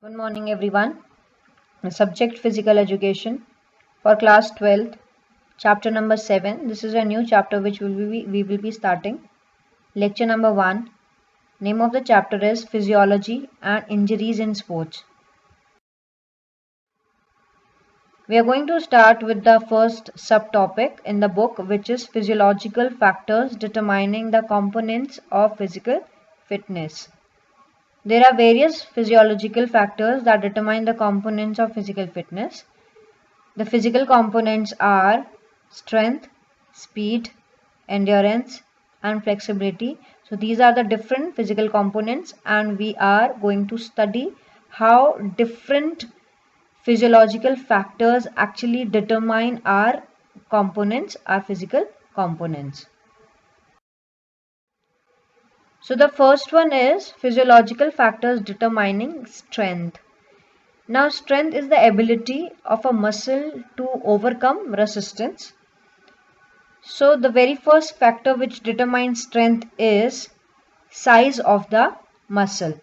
Good morning, everyone. Subject Physical Education for class 12th, chapter number 7. This is a new chapter which we will be starting. Lecture number 1. Name of the chapter is Physiology and Injuries in Sports. We are going to start with the first subtopic in the book, which is Physiological Factors Determining the Components of Physical Fitness. There are various physiological factors that determine the components of physical fitness. The physical components are strength, speed, endurance, and flexibility. So these are the different physical components, and we are going to study how different physiological factors actually determine our components, our physical components. So the first one is physiological factors determining strength. Now, strength is the ability of a muscle to overcome resistance. So, the very first factor which determines strength is size of the muscle.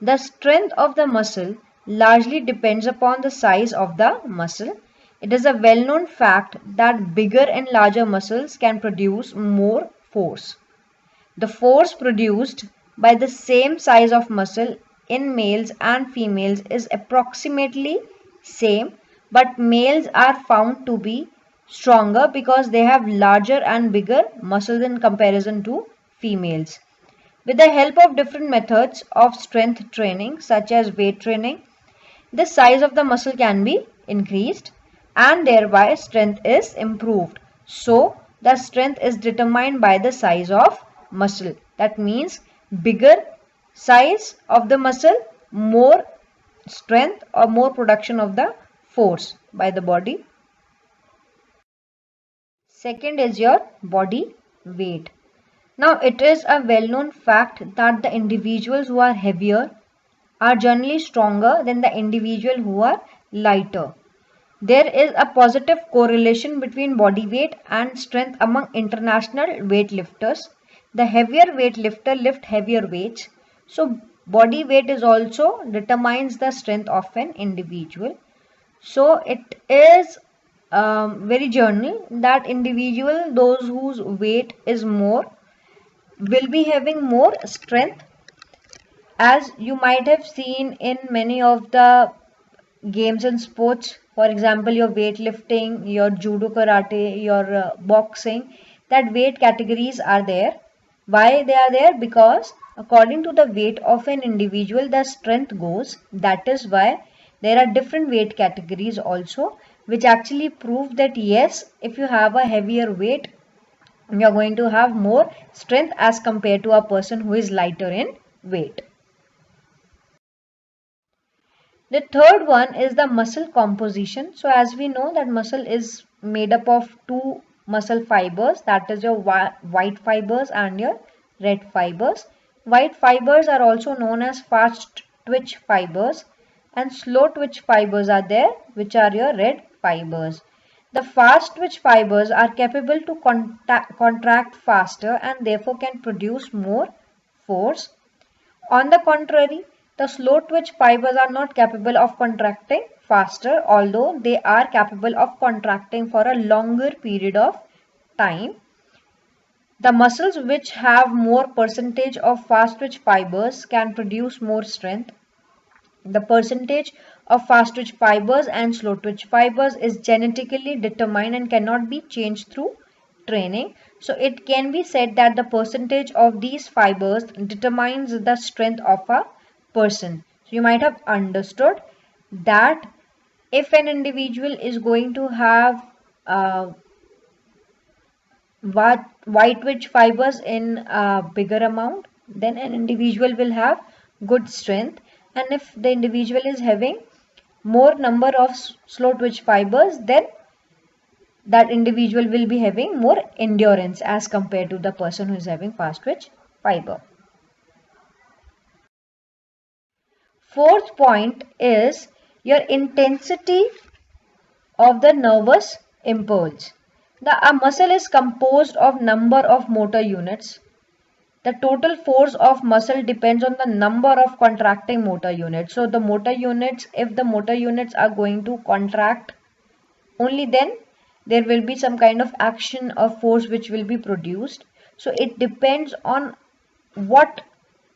The strength of the muscle largely depends upon the size of the muscle. It is a well-known fact that bigger and larger muscles can produce more force. The force produced by the same size of muscle in males and females is approximately same, but males are found to be stronger because they have larger and bigger muscles in comparison to females. With the help of different methods of strength training such as weight training, the size of the muscle can be increased and thereby strength is improved. So the strength is determined by the size of muscle. That means bigger size of the muscle, more strength or more production of the force by the body. Second is your body weight. Now it is a well-known fact that the individuals who are heavier are generally stronger than the individual who are lighter. There is a positive correlation between body weight and strength among international weightlifters. The heavier weightlifter lift heavier weights. So body weight is also determines the strength of an individual. So it is very general that individual, those whose weight is more, will be having more strength, as you might have seen in many of the games and sports. For example, your weightlifting, your judo, karate, your boxing, that weight categories are there. Why they are there? Because according to the weight of an individual the strength goes. That is why there are different weight categories also, which actually prove that yes, if you have a heavier weight, you are going to have more strength as compared to a person who is lighter in weight. The third one is the muscle composition. So as we know that muscle is made up of two muscle fibers, that is your white fibers and your red fibers. White fibers are also known as fast twitch fibers, and slow twitch fibers are there, which are your red fibers. The fast twitch fibers are capable to contract faster and therefore can produce more force. On the contrary, the slow twitch fibers are not capable of contracting faster, although they are capable of contracting for a longer period of time. The muscles which have more percentage of fast twitch fibers can produce more strength. The percentage of fast twitch fibers and slow twitch fibers is genetically determined and cannot be changed through training. So it can be said that the percentage of these fibers determines the strength of a person. So you might have understood that if an individual is going to have white twitch fibers in a bigger amount, then an individual will have good strength. And if the individual is having more number of slow twitch fibers, then that individual will be having more endurance as compared to the person who is having fast twitch fiber. Fourth point is your intensity of the nervous impulse. A muscle is composed of number of motor units. The total force of muscle depends on the number of contracting motor units. So the motor units, if the motor units are going to contract, only then there will be some kind of action or force which will be produced. So it depends on what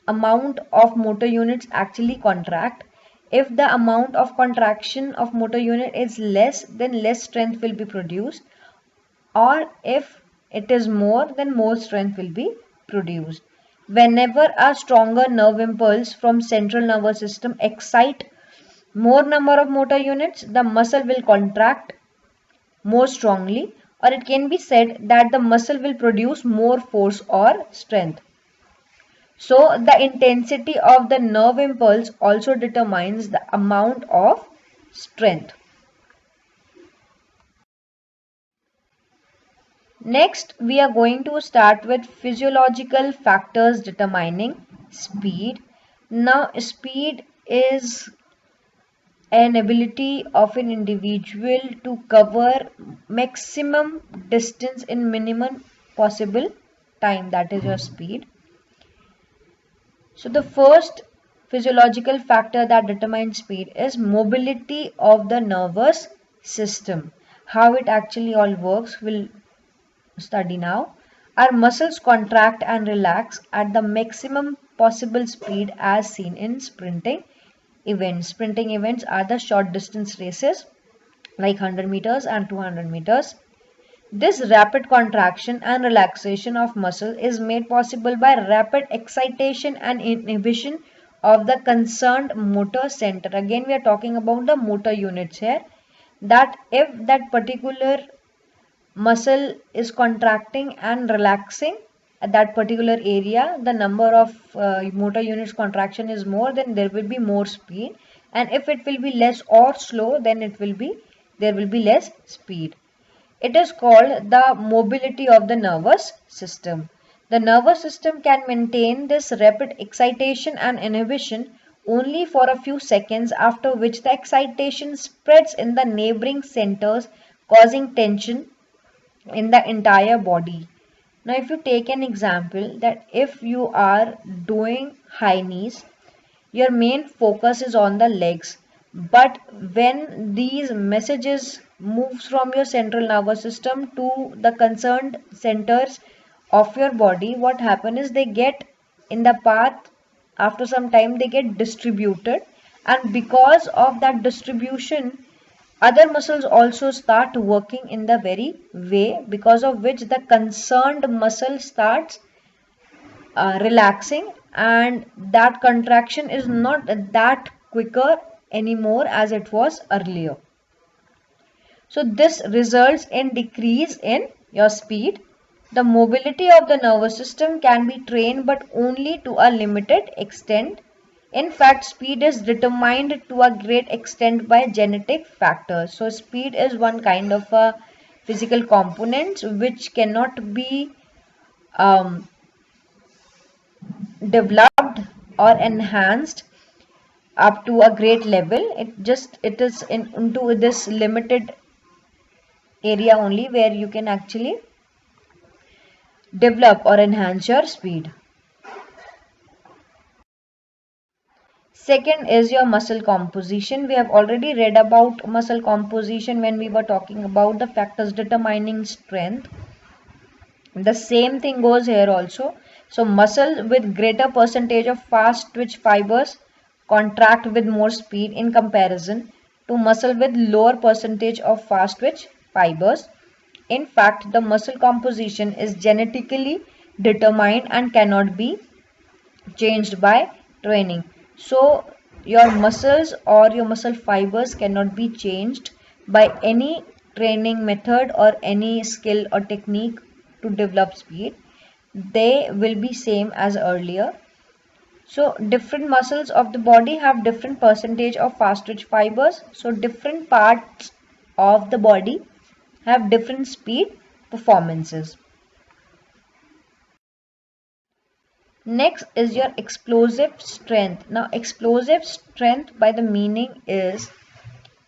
amount of motor units actually contract. If the amount of contraction of motor unit is less, then less strength will be produced, or if it is more, then more strength will be produced. Whenever a stronger nerve impulse from central nervous system excite more number of motor units, the muscle will contract more strongly, or it can be said that the muscle will produce more force or strength. So the intensity of the nerve impulse also determines the amount of strength. Next, we are going to start with physiological factors determining speed. Now, speed is an ability of an individual to cover maximum distance in minimum possible time, that is your speed. So the first physiological factor that determines speed is mobility of the nervous system. How it actually all works will study now. Our muscles contract and relax at the maximum possible speed as seen in sprinting events. Sprinting events are the short distance races like 100 meters and 200 meters. This rapid contraction and relaxation of muscle is made possible by rapid excitation and inhibition of the concerned motor center. Again, we are talking about the motor units here. That if that particular muscle is contracting and relaxing at that particular area, the number of motor units contraction is more, then there will be more speed, and if it will be less or slow, then there will be less speed. It is called the mobility of the nervous system. The nervous system can maintain this rapid excitation and inhibition only for a few seconds, after which the excitation spreads in the neighboring centers, causing tension in the entire body. Now, if you take an example that if you are doing high knees, your main focus is on the legs. But when these messages moves from your central nervous system to the concerned centers of your body, what happen is they get in the path, after some time they get distributed, and because of that distribution other muscles also start working in the very way, because of which the concerned muscle starts relaxing, and that contraction is not that quicker anymore as it was earlier. So this results in decrease in your speed. The mobility of the nervous system can be trained, but only to a limited extent. In fact, speed is determined to a great extent by genetic factors. So speed is one kind of a physical component which cannot be developed or enhanced up to a great level. It is into this limited area only where you can actually develop or enhance your speed. Second is your muscle composition. We have already read about muscle composition when we were talking about the factors determining strength. The same thing goes here also. So muscle with greater percentage of fast twitch fibers contract with more speed in comparison to muscle with lower percentage of fast twitch fibers. In fact, the muscle composition is genetically determined and cannot be changed by training. So your muscles or your muscle fibers cannot be changed by any training method or any skill or technique to develop speed. They will be same as earlier. So different muscles of the body have different percentage of fast twitch fibers. So different parts of the body have different speed performances. Next is your explosive strength. Now explosive strength by the meaning is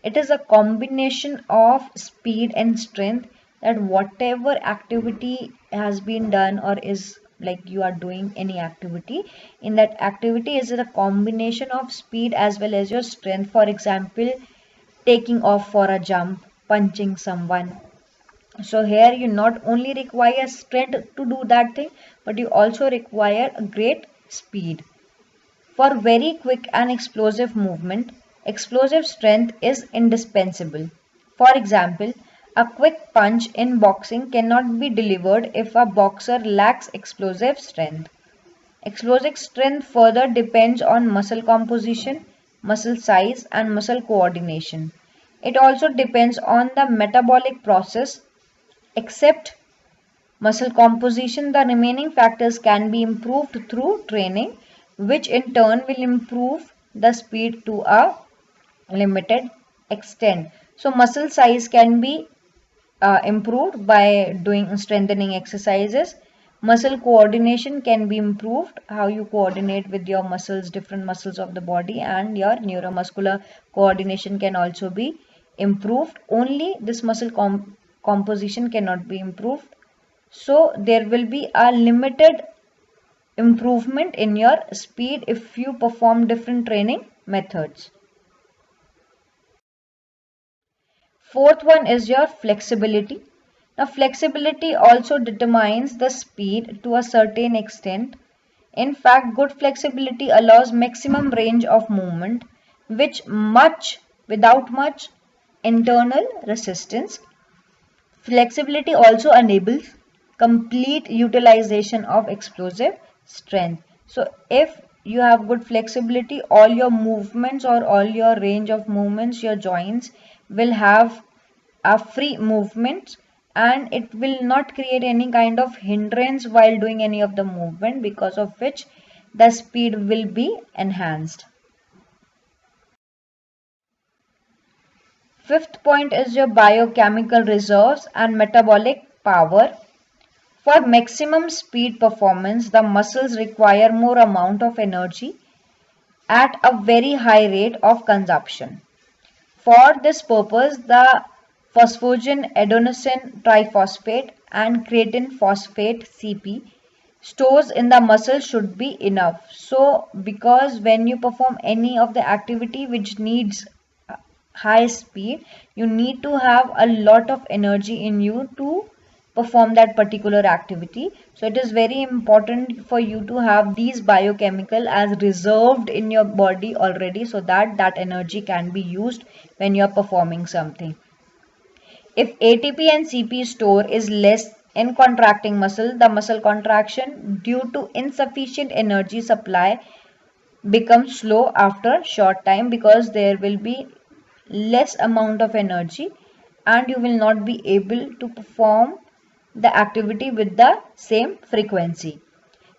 it is a combination of speed and strength, that whatever activity has been done or is like you are doing any activity. In that activity is a combination of speed as well as your strength. For example, taking off for a jump, punching someone. So here you not only require strength to do that thing, but you also require a great speed. For very quick and explosive movement, explosive strength is indispensable. For example, a quick punch in boxing cannot be delivered if a boxer lacks explosive strength. Explosive strength further depends on muscle composition, muscle size, and muscle coordination. It also depends on the metabolic process. Except muscle composition, the remaining factors can be improved through training, which in turn will improve the speed to a limited extent. So muscle size can be improved by doing strengthening exercises. Muscle coordination can be improved, how you coordinate with your muscles, different muscles of the body, and your neuromuscular coordination can also be improved. Only this muscle composition cannot be improved. So there will be a limited improvement in your speed if you perform different training methods. Fourth one is your flexibility. Now flexibility also determines the speed to a certain extent. In fact, good flexibility allows maximum range of movement without much internal resistance. Flexibility also enables complete utilization of explosive strength. So if you have good flexibility, all your movements or all your range of movements, your joints will have a free movement, and it will not create any kind of hindrance while doing any of the movement, because of which the speed will be enhanced. Fifth point is your biochemical reserves and metabolic power. For maximum speed performance, the muscles require more amount of energy at a very high rate of consumption. For this purpose, the phosphogen adenosine triphosphate and creatine phosphate CP stores in the muscle should be enough. So because when you perform any of the activity which needs high speed, you need to have a lot of energy in you to perform that particular activity. So it is very important for you to have these biochemical as reserved in your body already, so that that energy can be used when you are performing something. If ATP and CP store is less in contracting muscle, the muscle contraction due to insufficient energy supply becomes slow after short time, because there will be less amount of energy and you will not be able to perform the activity with the same frequency.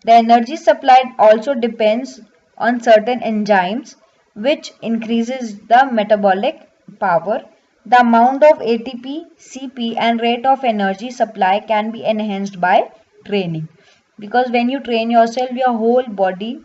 The energy supplied also depends on certain enzymes which increases the metabolic power. The amount of ATP, CP and rate of energy supply can be enhanced by training, because when you train yourself, your whole body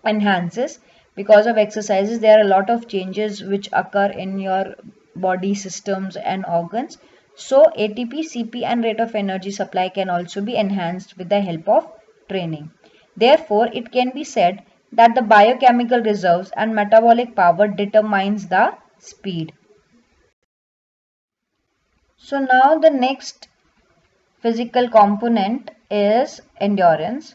enhances. Because of exercises, there are a lot of changes which occur in your body systems and organs. So ATP, CP and rate of energy supply can also be enhanced with the help of training. Therefore, it can be said that the biochemical reserves and metabolic power determines the speed. So now the next physical component is endurance.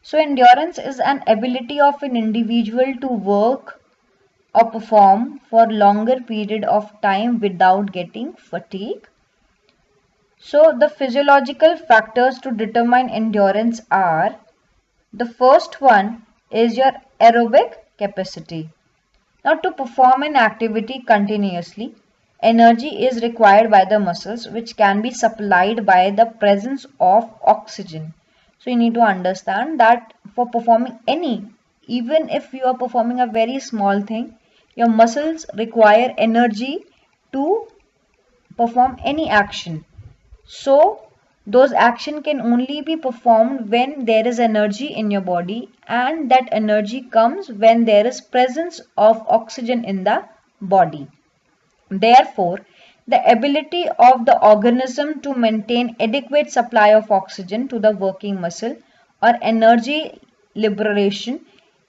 So endurance is an ability of an individual to work or perform for longer period of time without getting fatigue. So the physiological factors to determine endurance are: the first one is your aerobic capacity. Now to perform an activity continuously, energy is required by the muscles, which can be supplied by the presence of oxygen. So you need to understand that for performing even if you are performing a very small thing, your muscles require energy to perform any action. So those action can only be performed when there is energy in your body, and that energy comes when there is presence of oxygen in the body. Therefore, the ability of the organism to maintain adequate supply of oxygen to the working muscle or energy liberation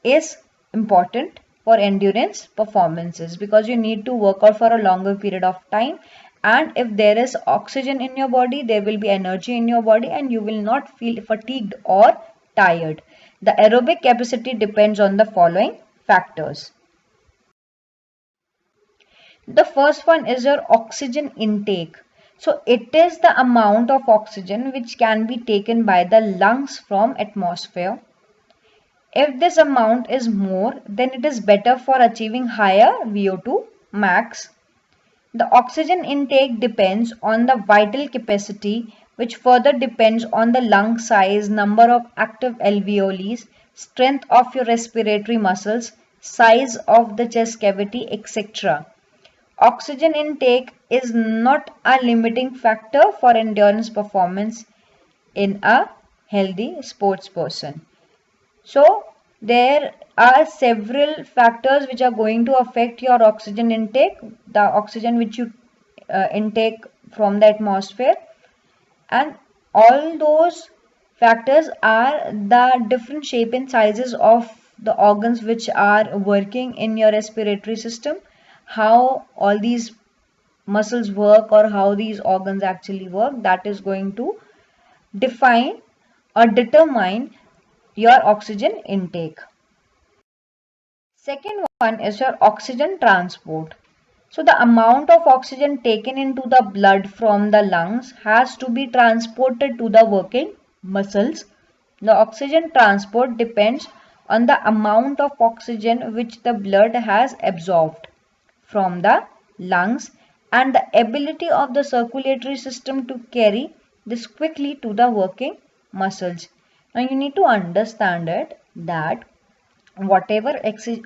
is important for endurance performances, because you need to work out for a longer period of time, and if there is oxygen in your body, there will be energy in your body and you will not feel fatigued or tired. The aerobic capacity depends on the following factors. The first one is your oxygen intake. So it is the amount of oxygen which can be taken by the lungs from atmosphere. If this amount is more, then it is better for achieving higher VO2 max. The oxygen intake depends on the vital capacity, which further depends on the lung size, number of active alveoli, strength of your respiratory muscles, size of the chest cavity, etc. Oxygen intake is not a limiting factor for endurance performance in a healthy sports person. So there are several factors which are going to affect your oxygen intake, the oxygen which you intake from the atmosphere, and all those factors are the different shape and sizes of the organs which are working in your respiratory system, how all these muscles work or how these organs actually work. That is going to define or determine your oxygen intake. Second one is your oxygen transport. So the amount of oxygen taken into the blood from the lungs has to be transported to the working muscles. The oxygen transport depends on the amount of oxygen which the blood has absorbed from the lungs and the ability of the circulatory system to carry this quickly to the working muscles. Now you need to understand it that whatever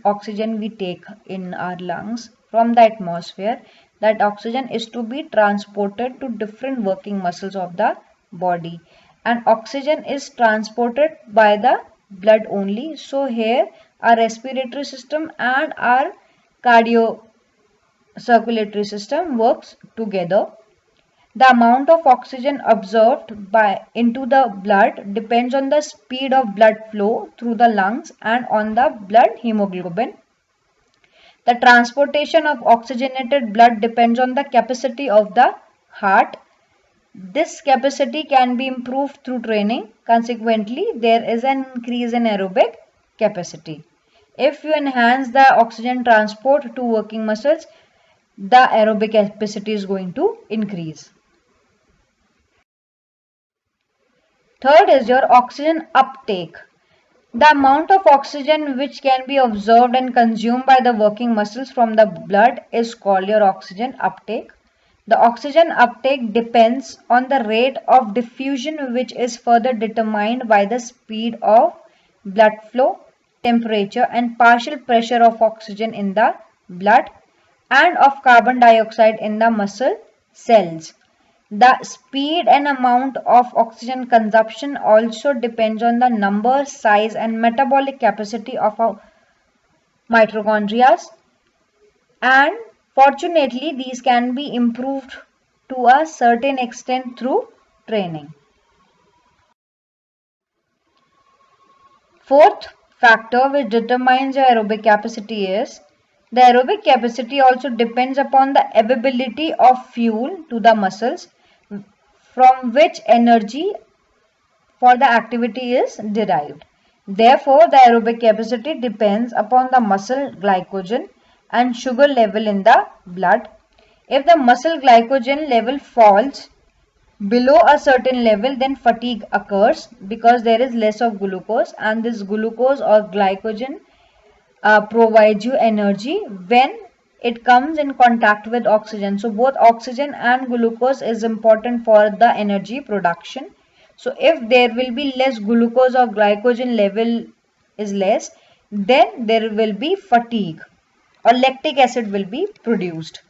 oxygen we take in our lungs from the atmosphere, that oxygen is to be transported to different working muscles of the body, and oxygen is transported by the blood only. So here our respiratory system and our cardio circulatory system works together. The amount of oxygen absorbed into the blood depends on the speed of blood flow through the lungs and on the blood hemoglobin. The transportation of oxygenated blood depends on the capacity of the heart. This capacity can be improved through training. Consequently, there is an increase in aerobic capacity. If you enhance the oxygen transport to working muscles, the aerobic capacity is going to increase. Third is your oxygen uptake. The amount of oxygen which can be absorbed and consumed by the working muscles from the blood is called your oxygen uptake. The oxygen uptake depends on the rate of diffusion, which is further determined by the speed of blood flow, temperature and partial pressure of oxygen in the blood and of carbon dioxide in the muscle cells. The speed and amount of oxygen consumption also depends on the number, size and metabolic capacity of our mitochondria, and fortunately these can be improved to a certain extent through training. Fourth factor which determines your aerobic capacity is the aerobic capacity also depends upon the availability of fuel to the muscles from which energy for the activity is derived. Therefore, the aerobic capacity depends upon the muscle glycogen and sugar level in the blood. If the muscle glycogen level falls below a certain level, then fatigue occurs because there is less of glucose, and this glucose or glycogen provides you energy when it comes in contact with oxygen. So both oxygen and glucose is important for the energy production. So if there will be less glucose or glycogen level is less, then there will be fatigue or lactic acid will be produced.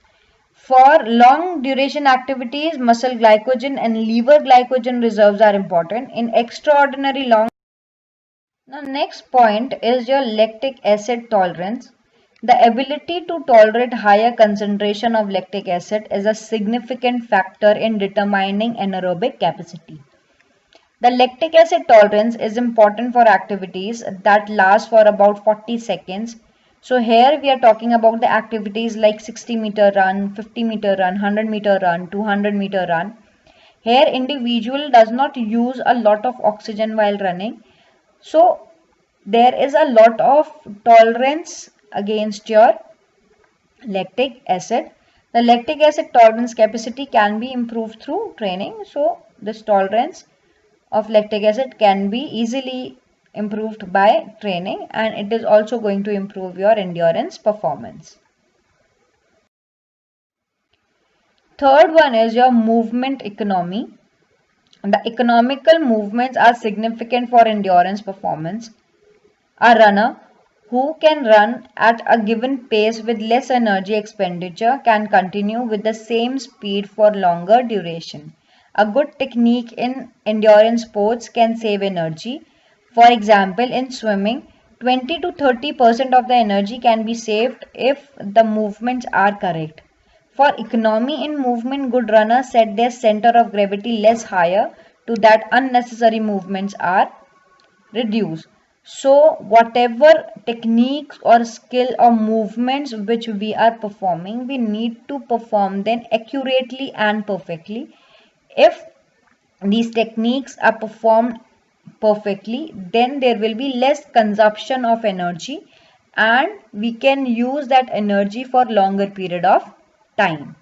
For long duration activities, muscle glycogen and liver glycogen reserves are important. In extraordinary long. Now next point is your lactic acid tolerance. The ability to tolerate higher concentration of lactic acid is a significant factor in determining anaerobic capacity. The lactic acid tolerance is important for activities that last for about 40 seconds. So here we are talking about the activities like 60-meter run, 50-meter run, 100-meter run, 200-meter run. Here individual does not use a lot of oxygen while running. So there is a lot of tolerance against your lactic acid. The lactic acid tolerance capacity can be improved through training. So this tolerance of lactic acid can be easily improved by training, and it is also going to improve your endurance performance. Third one is your movement economy. The economical movements are significant for endurance performance. A runner who can run at a given pace with less energy expenditure can continue with the same speed for longer duration. A good technique in endurance sports can save energy. For example, in swimming, 20 to 30% of the energy can be saved if the movements are correct. For economy in movement, good runners set their center of gravity less higher to that unnecessary movements are reduced. So whatever techniques or skill or movements which we are performing, we need to perform them accurately and perfectly. If these techniques are performed perfectly, then there will be less consumption of energy and we can use that energy for longer period of time.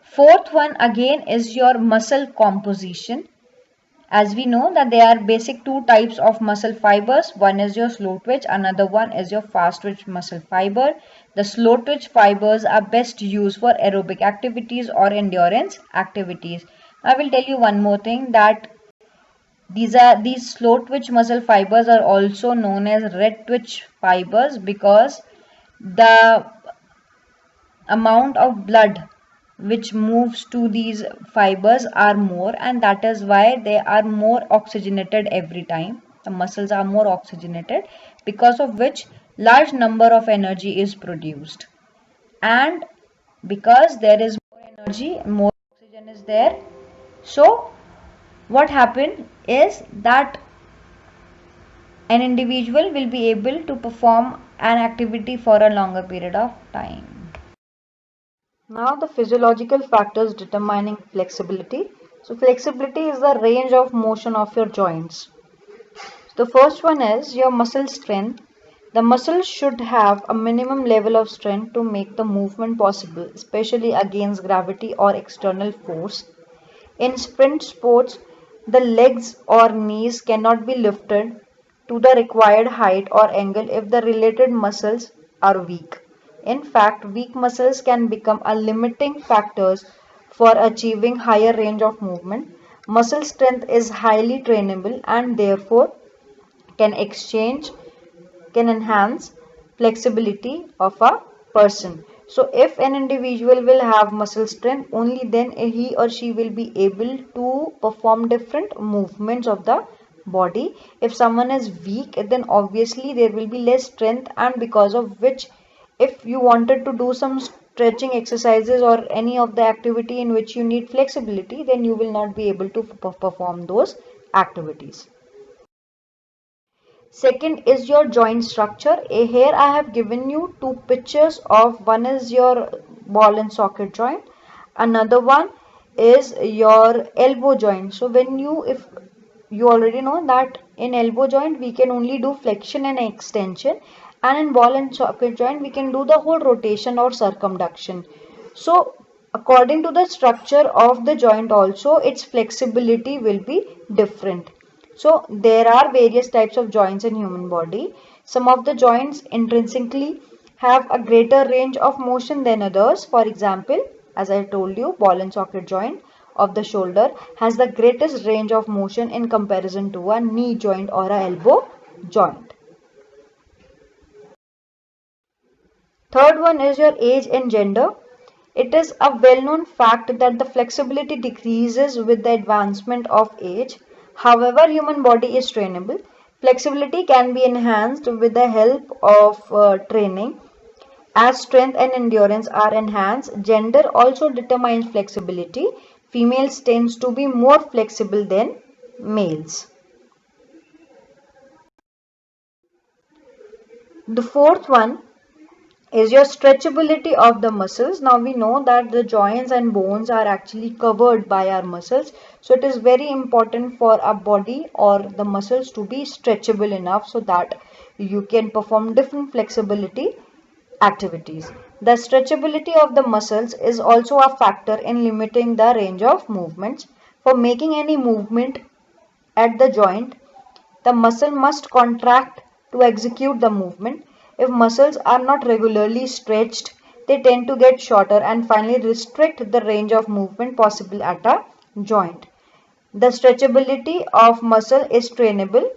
Fourth one again is your muscle composition. As we know that there are basic two types of muscle fibers. One is your slow twitch, another one is your fast twitch muscle fiber. The slow twitch fibers are best used for aerobic activities or endurance activities. I will tell you one more thing, that these slow twitch muscle fibers are also known as red twitch fibers because the amount of blood which moves to these fibers are more, and that is why they are more oxygenated every time. The muscles are more oxygenated, because of which large number of energy is produced, and because there is more energy, more oxygen is there. So what happened is that an individual will be able to perform an activity for a longer period of time. Now the physiological factors determining flexibility. So flexibility is the range of motion of your joints. The first one is your muscle strength. The muscle should have a minimum level of strength to make the movement possible, especially against gravity or external force. In sprint sports, the legs or knees cannot be lifted to the required height or angle if the related muscles are weak. In fact, weak muscles can become a limiting factors for achieving higher range of movement. Muscle strength is highly trainable and therefore can exchange can enhance flexibility of a person. So if an individual will have muscle strength, only then he or she will be able to perform different movements of the body. If someone is weak, then obviously there will be less strength, and because of which if you wanted to do some stretching exercises or any of the activity in which you need flexibility, then you will not be able to perform those activities. Second is your joint structure. Here I have given you two pictures of, one is your ball and socket joint, another one is your elbow joint. So when if you already know that in elbow joint we can only do flexion and extension, and in ball and socket joint we can do the whole rotation or circumduction. So according to the structure of the joint also, its flexibility will be different. So there are various types of joints in human body. Some of the joints intrinsically have a greater range of motion than others. For example, as I told you, ball and socket joint of the shoulder has the greatest range of motion in comparison to a knee joint or a elbow joint. Third one is your age and gender. It is a well-known fact that the flexibility decreases with the advancement of age. However, human body is trainable. Flexibility can be enhanced with the help of training. As strength and endurance are enhanced, gender also determines flexibility. females tends to be more flexible than males. The fourth one is your stretchability of the muscles. Now we know that the joints and bones are actually covered by our muscles. So it is very important for our body or the muscles to be stretchable enough so that you can perform different flexibility activities. The stretchability of the muscles is also a factor in limiting the range of movements. For making any movement at the joint, the muscle must contract to execute the movement. If muscles are not regularly stretched, they tend to get shorter and finally restrict the range of movement possible at a joint. The stretchability of muscle is trainable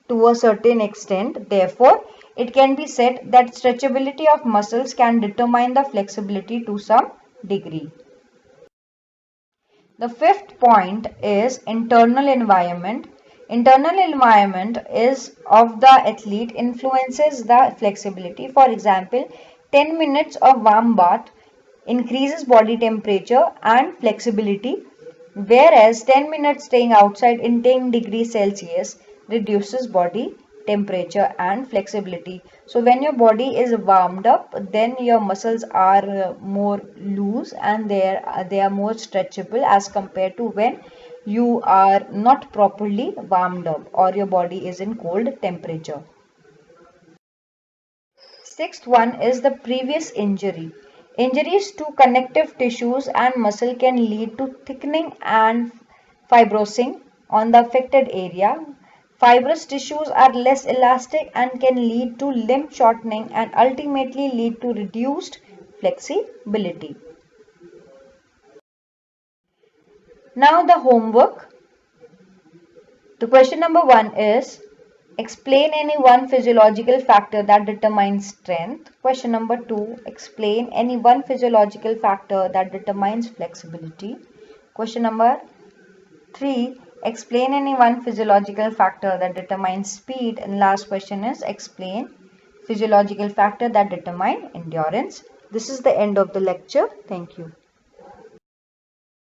to a certain extent. Therefore, it can be said that stretchability of muscles can determine the flexibility to some degree. The fifth point is internal environment. Internal environment is of the athlete influences the flexibility. For example, 10 minutes of warm bath increases body temperature and flexibility, whereas 10 minutes staying outside in 10 degrees Celsius reduces body temperature and flexibility. So when your body is warmed up, then your muscles are more loose and they are more stretchable as compared to when you are not properly warmed up or your body is in cold temperature. Sixth one is the previous injury. Injuries to connective tissues and muscle can lead to thickening and fibrosing on the affected area. Fibrous tissues are less elastic and can lead to limb shortening and ultimately lead to reduced flexibility. Now the homework. The question number 1 is explain any one physiological factor that determines strength. Question number 2, explain any one physiological factor that determines flexibility. Question number 3, explain any one physiological factor that determines speed. And last question is explain physiological factor that determine endurance. This is the end of the lecture. Thank you.